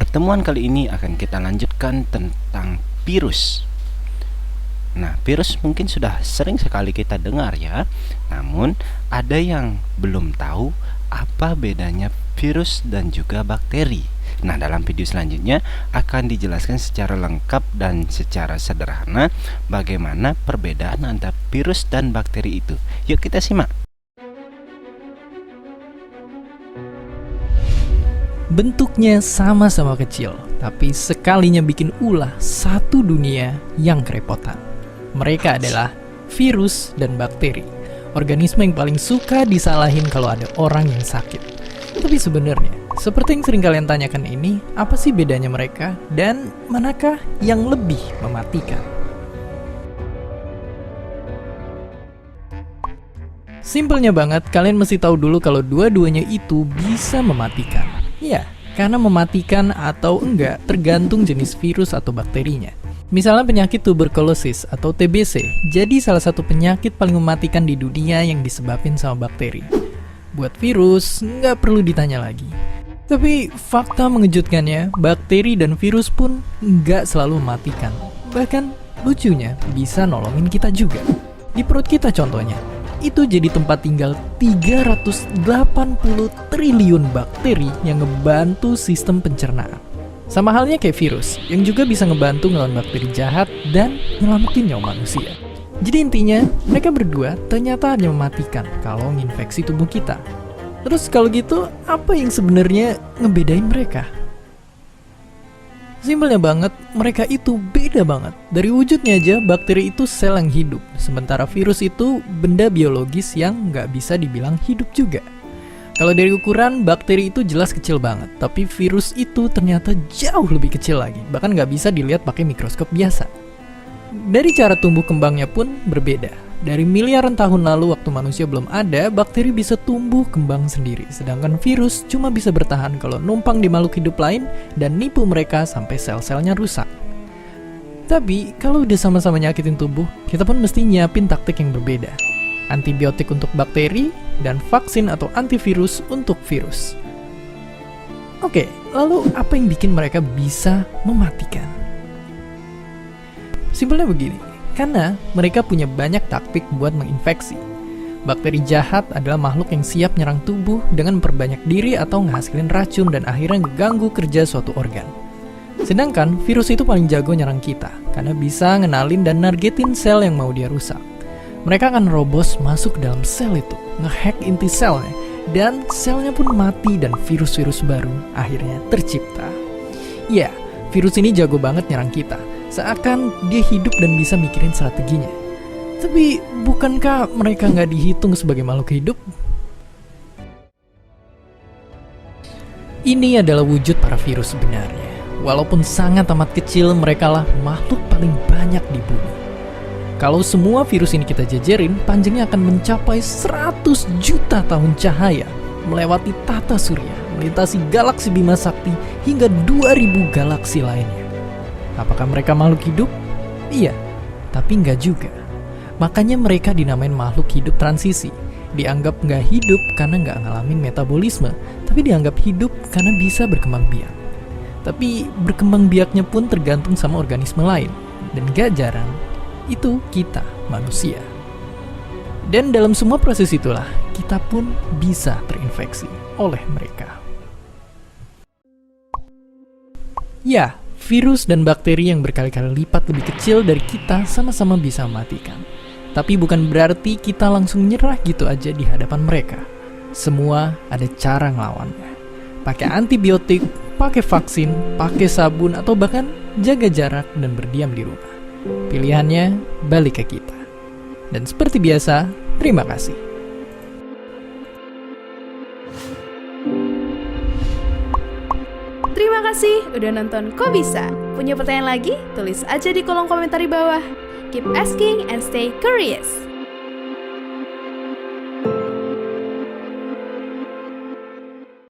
pertemuan kali ini akan kita lanjutkan tentang virus. Nah, virus mungkin sudah sering sekali kita dengar ya. Namun, ada yang belum tahu apa bedanya virus dan juga bakteri. Nah, dalam video selanjutnya akan dijelaskan secara lengkap dan secara sederhana bagaimana perbedaan antara virus dan bakteri itu. Yuk kita simak. Bentuknya sama-sama kecil, tapi sekalinya bikin ulah satu dunia yang kerepotan. Mereka adalah virus dan bakteri, organisme yang paling suka disalahin kalau ada orang yang sakit. Tapi sebenarnya, seperti yang sering kalian tanyakan ini, apa sih bedanya mereka dan manakah yang lebih mematikan? Simpelnya banget, kalian mesti tahu dulu kalau dua-duanya itu bisa mematikan. Ya, karena mematikan atau enggak tergantung jenis virus atau bakterinya. Misalnya penyakit tuberkulosis atau TBC, jadi salah satu penyakit paling mematikan di dunia yang disebabkan sama bakteri. Buat virus, nggak perlu ditanya lagi. Tapi fakta mengejutkannya, bakteri dan virus pun nggak selalu mematikan. Bahkan, lucunya bisa nolongin kita juga. Di perut kita contohnya, itu jadi tempat tinggal 380 triliun bakteri yang ngebantu sistem pencernaan. Sama halnya kayak virus, yang juga bisa ngebantu ngelawan bakteri jahat dan nyelamatin nyawa manusia. Jadi intinya, mereka berdua ternyata hanya mematikan kalau nginfeksi tubuh kita. Terus kalau gitu, apa yang sebenarnya ngebedain mereka? Simpelnya banget, mereka itu beda banget. Dari wujudnya aja, bakteri itu sel yang hidup. Sementara virus itu benda biologis yang nggak bisa dibilang hidup juga. Kalau dari ukuran, bakteri itu jelas kecil banget. Tapi virus itu ternyata jauh lebih kecil lagi. Bahkan nggak bisa dilihat pakai mikroskop biasa. Dari cara tumbuh kembangnya pun berbeda. Dari miliaran tahun lalu waktu manusia belum ada, bakteri bisa tumbuh kembang sendiri. Sedangkan virus cuma bisa bertahan kalau numpang di makhluk hidup lain dan nipu mereka sampai sel-selnya rusak. Tapi, kalau udah sama-sama nyakitin tubuh, kita pun mesti nyiapin taktik yang berbeda. Antibiotik untuk bakteri, dan vaksin atau antivirus untuk virus. Oke, lalu apa yang bikin mereka bisa mematikan? Simpelnya begini, karena mereka punya banyak taktik buat menginfeksi. Bakteri jahat adalah makhluk yang siap nyerang tubuh dengan memperbanyak diri atau ngehasilin racun dan akhirnya ngeganggu kerja suatu organ. Sedangkan virus itu paling jago nyerang kita, karena bisa ngenalin dan nargetin sel yang mau dia rusak. Mereka akan robos masuk dalam sel itu, ngehack inti selnya, dan selnya pun mati dan virus-virus baru akhirnya tercipta. Ya, virus ini jago banget nyerang kita, seakan dia hidup dan bisa mikirin strateginya. Tapi, bukankah mereka nggak dihitung sebagai makhluk hidup? Ini adalah wujud para virus sebenarnya. Walaupun sangat amat kecil, mereka lah makhluk paling banyak di bumi. Kalau semua virus ini kita jajarin, panjangnya akan mencapai 100 juta tahun cahaya, melewati tata surya, melintasi galaksi Bima Sakti, hingga 2000 galaksi lainnya. Apakah mereka makhluk hidup? Iya, tapi nggak juga. Makanya mereka dinamain makhluk hidup transisi. Dianggap nggak hidup karena nggak ngalamin metabolisme, tapi dianggap hidup karena bisa berkembang biak. Tapi berkembang biaknya pun tergantung sama organisme lain, dan gak jarang itu kita, manusia. Dan dalam semua proses itulah, kita pun bisa terinfeksi oleh mereka. Ya, virus dan bakteri yang berkali-kali lipat lebih kecil dari kita sama-sama bisa mematikan. Tapi bukan berarti kita langsung nyerah gitu aja di hadapan mereka. Semua ada cara ngelawannya. Pakai antibiotik, pakai vaksin, pakai sabun, atau bahkan jaga jarak dan berdiam di rumah. Pilihannya balik ke kita. Dan seperti biasa, terima kasih. Terima kasih udah nonton Kok Bisa. Punya pertanyaan lagi? Tulis aja di kolom komentar di bawah. Keep asking and stay curious.